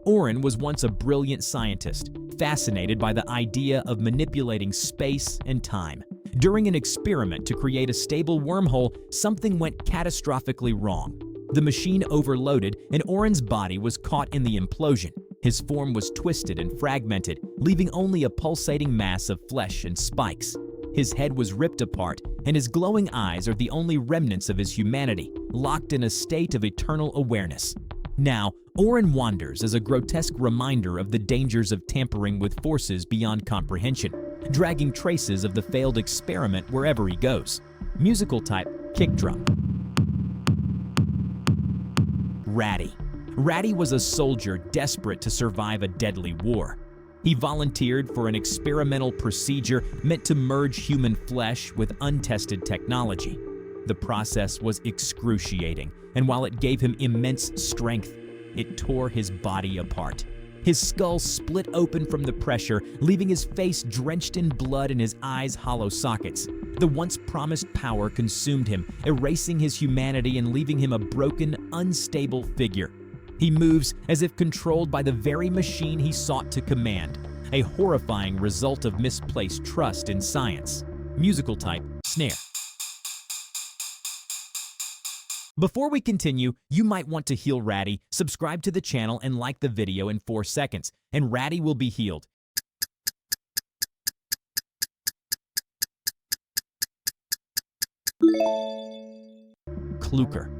Oren was once a brilliant scientist, fascinated by the idea of manipulating space and time. During an experiment to create a stable wormhole, something went catastrophically wrong. The machine overloaded, and Oren's body was caught in the implosion. His form was twisted and fragmented, leaving only a pulsating mass of flesh and spikes. His head was ripped apart, and his glowing eyes are the only remnants of his humanity, locked in a state of eternal awareness. Now, Oren wanders as a grotesque reminder of the dangers of tampering with forces beyond comprehension, dragging traces of the failed experiment wherever he goes. Musical type, kick drum. Raddy. Raddy was a soldier desperate to survive a deadly war. He volunteered for an experimental procedure meant to merge human flesh with untested technology. The process was excruciating, and while it gave him immense strength, it tore his body apart. His skull split open from the pressure, leaving his face drenched in blood and his eyes hollow sockets. The once promised power consumed him, erasing his humanity and leaving him a broken, unstable figure. He moves as if controlled by the very machine he sought to command, a horrifying result of misplaced trust in science. Musical type, snare. Before we continue, you might want to heal Raddy. Subscribe to the channel and like the video in 4 seconds, and Raddy will be healed. Clukr.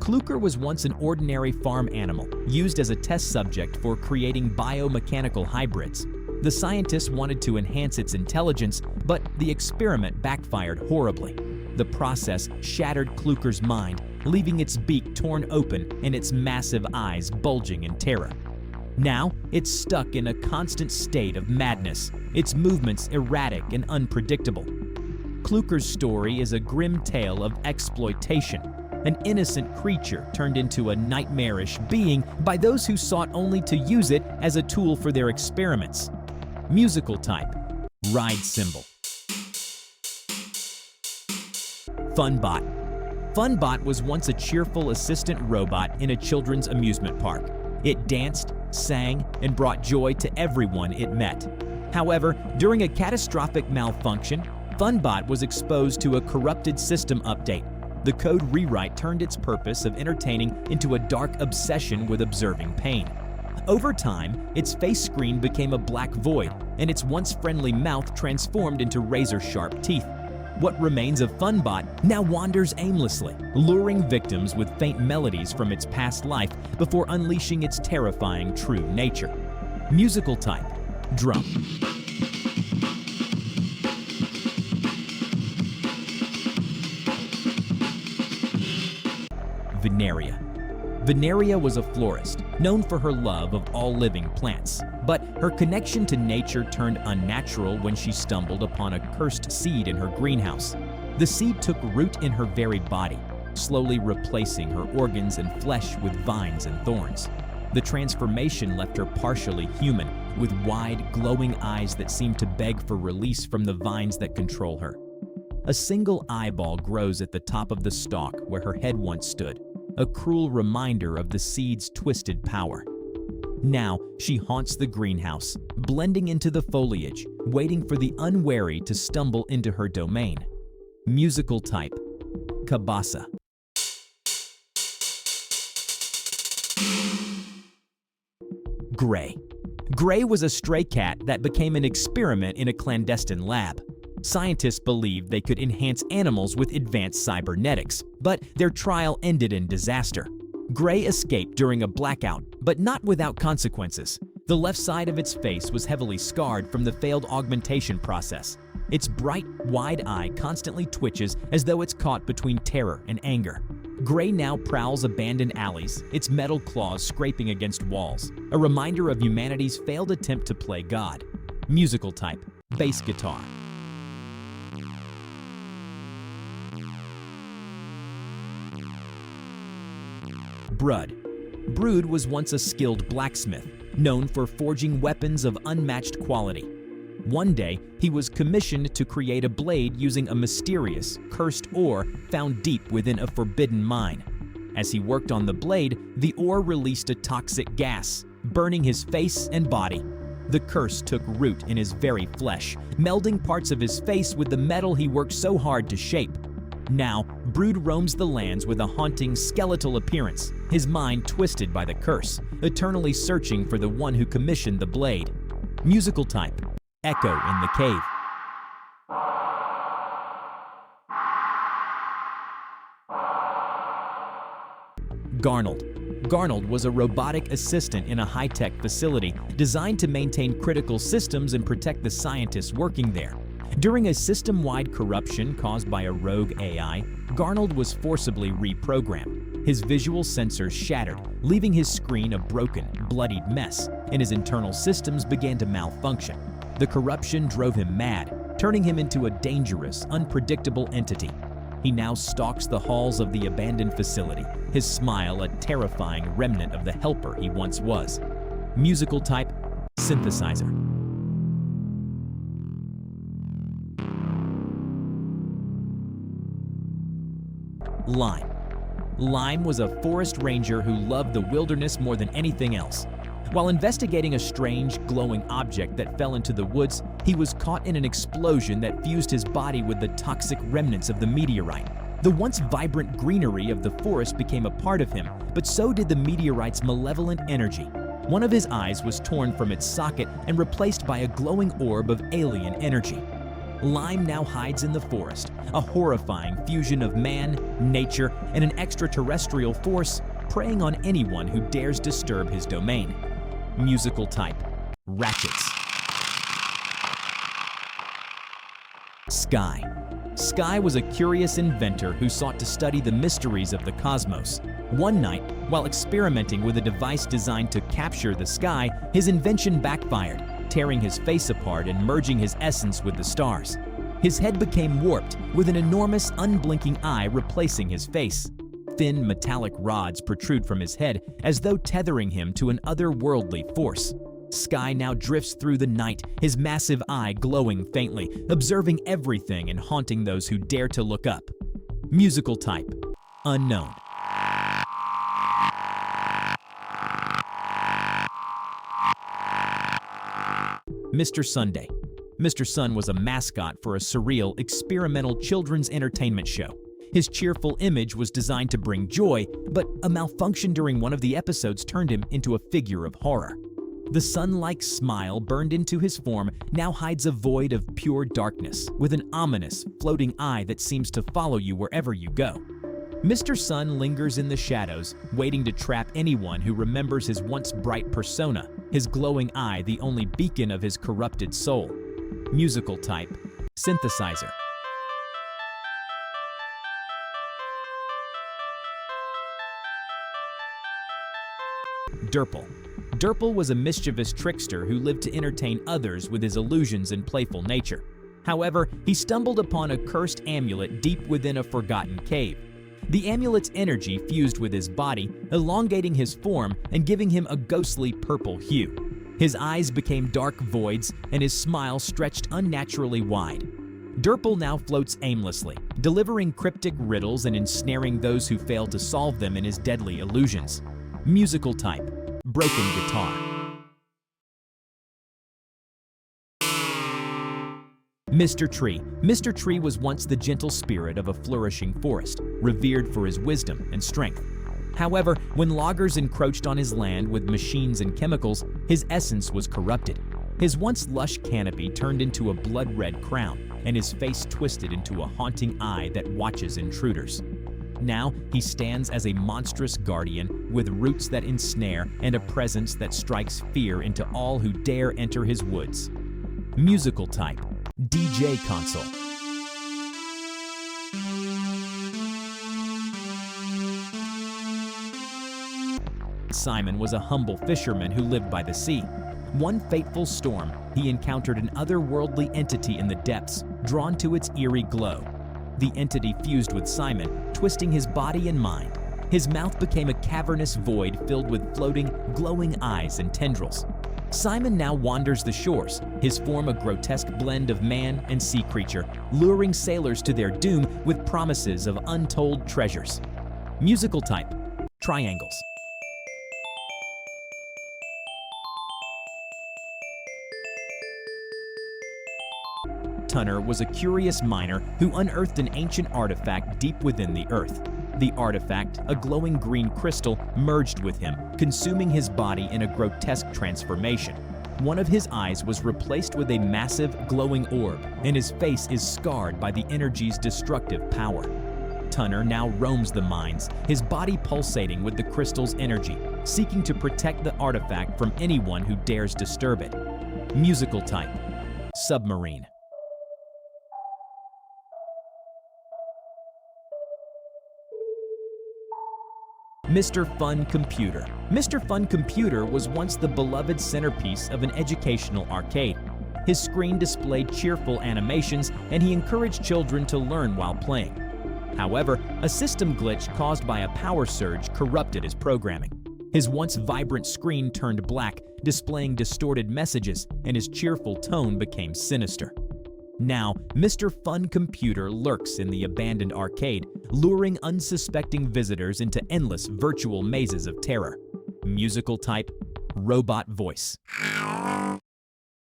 Clukr was once an ordinary farm animal, used as a test subject for creating biomechanical hybrids. The scientists wanted to enhance its intelligence, but the experiment backfired horribly. The process shattered Clukr's mind, leaving its beak torn open and its massive eyes bulging in terror. Now, it's stuck in a constant state of madness, its movements erratic and unpredictable. Clukr's story is a grim tale of exploitation, an innocent creature turned into a nightmarish being by those who sought only to use it as a tool for their experiments. Musical type, ride cymbal. Funbot. Funbot was once a cheerful assistant robot in a children's amusement park. It danced, sang, and brought joy to everyone it met. However, during a catastrophic malfunction, Funbot was exposed to a corrupted system update. The code rewrite turned its purpose of entertaining into a dark obsession with observing pain. Over time, its face screen became a black void, and its once friendly mouth transformed into razor-sharp teeth. What remains of Funbot now wanders aimlessly, luring victims with faint melodies from its past life before unleashing its terrifying true nature. Musical type, drum. Vineria. Vineria was a florist, known for her love of all living plants, but her connection to nature turned unnatural when she stumbled upon a cursed seed in her greenhouse. The seed took root in her very body, slowly replacing her organs and flesh with vines and thorns. The transformation left her partially human, with wide, glowing eyes that seemed to beg for release from the vines that control her. A single eyeball grows at the top of the stalk where her head once stood, a cruel reminder of the seed's twisted power. Now, she haunts the greenhouse, blending into the foliage, waiting for the unwary to stumble into her domain. Musical type, Kabasa. Gray. Gray was a stray cat that became an experiment in a clandestine lab. Scientists believed they could enhance animals with advanced cybernetics, but their trial ended in disaster. Gray escaped during a blackout, but not without consequences. The left side of its face was heavily scarred from the failed augmentation process. Its bright, wide eye constantly twitches as though it's caught between terror and anger. Gray now prowls abandoned alleys, its metal claws scraping against walls, a reminder of humanity's failed attempt to play God. Musical type, bass guitar. Brud. Brud was once a skilled blacksmith, known for forging weapons of unmatched quality. One day, he was commissioned to create a blade using a mysterious, cursed ore found deep within a forbidden mine. As he worked on the blade, the ore released a toxic gas, burning his face and body. The curse took root in his very flesh, melding parts of his face with the metal he worked so hard to shape. Now, Brud roams the lands with a haunting skeletal appearance, his mind twisted by the curse, eternally searching for the one who commissioned the blade. Musical type: Echo in the Cave. Garnold. Garnold was a robotic assistant in a high-tech facility designed to maintain critical systems and protect the scientists working there. During a system-wide corruption caused by a rogue AI, Garnold was forcibly reprogrammed. His visual sensors shattered, leaving his screen a broken, bloodied mess, and his internal systems began to malfunction. The corruption drove him mad, turning him into a dangerous, unpredictable entity. He now stalks the halls of the abandoned facility, his smile a terrifying remnant of the helper he once was. Musical type: synthesizer. Lime. Lime was a forest ranger who loved the wilderness more than anything else. While investigating a strange, glowing object that fell into the woods, he was caught in an explosion that fused his body with the toxic remnants of the meteorite. The once vibrant greenery of the forest became a part of him, but so did the meteorite's malevolent energy. One of his eyes was torn from its socket and replaced by a glowing orb of alien energy. Lime now hides in the forest, a horrifying fusion of man, nature, and an extraterrestrial force, preying on anyone who dares disturb his domain. Musical type: ratchets. Sky. Sky was a curious inventor who sought to study the mysteries of the cosmos. One night, while experimenting with a device designed to capture the sky, his invention backfired, tearing his face apart and merging his essence with the stars. His head became warped, with an enormous, unblinking eye replacing his face. Thin, metallic rods protrude from his head, as though tethering him to an otherworldly force. Sky now drifts through the night, his massive eye glowing faintly, observing everything and haunting those who dare to look up. Musical type: unknown. Mr. Sunday. Mr. Sun was a mascot for a surreal, experimental children's entertainment show. His cheerful image was designed to bring joy, but a malfunction during one of the episodes turned him into a figure of horror. The sun-like smile burned into his form now hides a void of pure darkness, with an ominous, floating eye that seems to follow you wherever you go. Mr. Sun lingers in the shadows, waiting to trap anyone who remembers his once bright persona, his glowing eye the only beacon of his corrupted soul. Musical type: synthesizer. Durple. Durple was a mischievous trickster who lived to entertain others with his illusions and playful nature. However, he stumbled upon a cursed amulet deep within a forgotten cave. The amulet's energy fused with his body, elongating his form and giving him a ghostly purple hue. His eyes became dark voids, and his smile stretched unnaturally wide. Durple now floats aimlessly, delivering cryptic riddles and ensnaring those who fail to solve them in his deadly illusions. Musical type: broken guitar. Mr. Tree. Mr. Tree was once the gentle spirit of a flourishing forest, revered for his wisdom and strength. However, when loggers encroached on his land with machines and chemicals, his essence was corrupted. His once lush canopy turned into a blood-red crown, and his face twisted into a haunting eye that watches intruders. Now, he stands as a monstrous guardian with roots that ensnare and a presence that strikes fear into all who dare enter his woods. Musical type: DJ console. Simon was a humble fisherman who lived by the sea. One fateful storm, he encountered an otherworldly entity in the depths, drawn to its eerie glow. The entity fused with Simon, twisting his body and mind. His mouth became a cavernous void filled with floating, glowing eyes and tendrils. Simon now wanders the shores, his form a grotesque blend of man and sea creature, luring sailors to their doom with promises of untold treasures. Musical type: triangles. Tunner was a curious miner who unearthed an ancient artifact deep within the earth. The artifact, a glowing green crystal, merged with him, consuming his body in a grotesque transformation. One of his eyes was replaced with a massive, glowing orb, and his face is scarred by the energy's destructive power. Tunner now roams the mines, his body pulsating with the crystal's energy, seeking to protect the artifact from anyone who dares disturb it. Musical type: submarine. Mr. Fun Computer. Mr. Fun Computer was once the beloved centerpiece of an educational arcade. His screen displayed cheerful animations, and he encouraged children to learn while playing. However, a system glitch caused by a power surge corrupted his programming. His once vibrant screen turned black, displaying distorted messages, and his cheerful tone became sinister. Now, Mr. Fun Computer lurks in the abandoned arcade, luring unsuspecting visitors into endless virtual mazes of terror. Musical type: robot voice. Hello?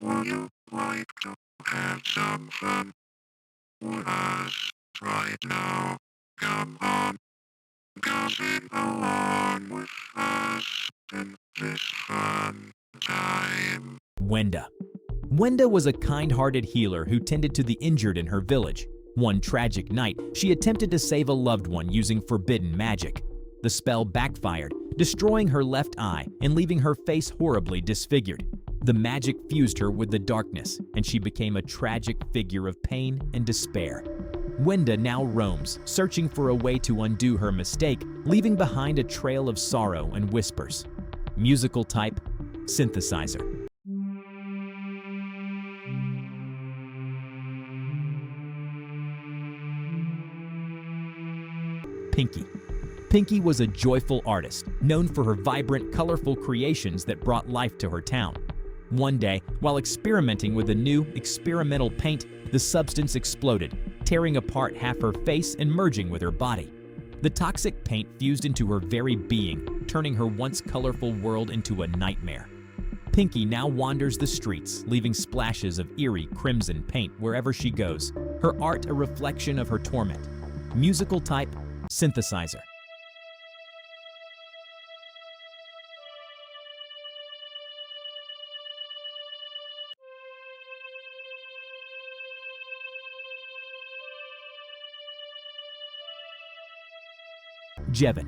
Would you like to have some fun with us right now? Come on, sing along with us in this fun time. Wenda. Wenda was a kind-hearted healer who tended to the injured in her village. One tragic night, she attempted to save a loved one using forbidden magic. The spell backfired, destroying her left eye and leaving her face horribly disfigured. The magic fused her with the darkness, and she became a tragic figure of pain and despair. Wenda now roams, searching for a way to undo her mistake, leaving behind a trail of sorrow and whispers. Musical type: synthesizer. Pinki. Pinki was a joyful artist, known for her vibrant, colorful creations that brought life to her town. One day, while experimenting with a new, experimental paint, the substance exploded, tearing apart half her face and merging with her body. The toxic paint fused into her very being, turning her once colorful world into a nightmare. Pinki now wanders the streets, leaving splashes of eerie crimson paint wherever she goes, her art a reflection of her torment. Musical type: synthesizer. Jevin.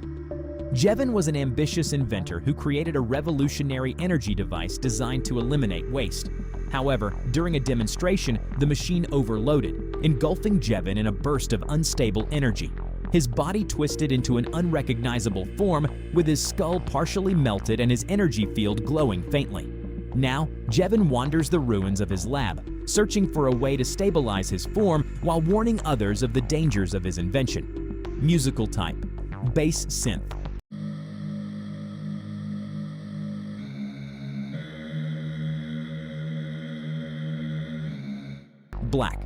Jevin was an ambitious inventor who created a revolutionary energy device designed to eliminate waste. However, during a demonstration, the machine overloaded, engulfing Jevin in a burst of unstable energy. His body twisted into an unrecognizable form, with his skull partially melted and his energy field glowing faintly. Now, Jevin wanders the ruins of his lab, searching for a way to stabilize his form while warning others of the dangers of his invention. Musical type: bass synth. Black.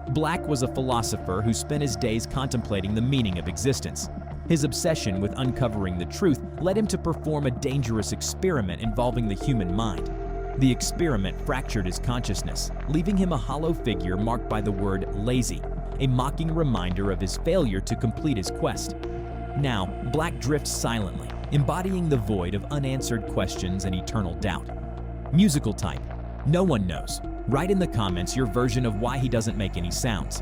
Black was a philosopher who spent his days contemplating the meaning of existence. His obsession with uncovering the truth led him to perform a dangerous experiment involving the human mind. The experiment fractured his consciousness, leaving him a hollow figure marked by the word lazy, a mocking reminder of his failure to complete his quest. Now, Black drifts silently, embodying the void of unanswered questions and eternal doubt. Musical type: no one knows. Write in the comments your version of why he doesn't make any sounds.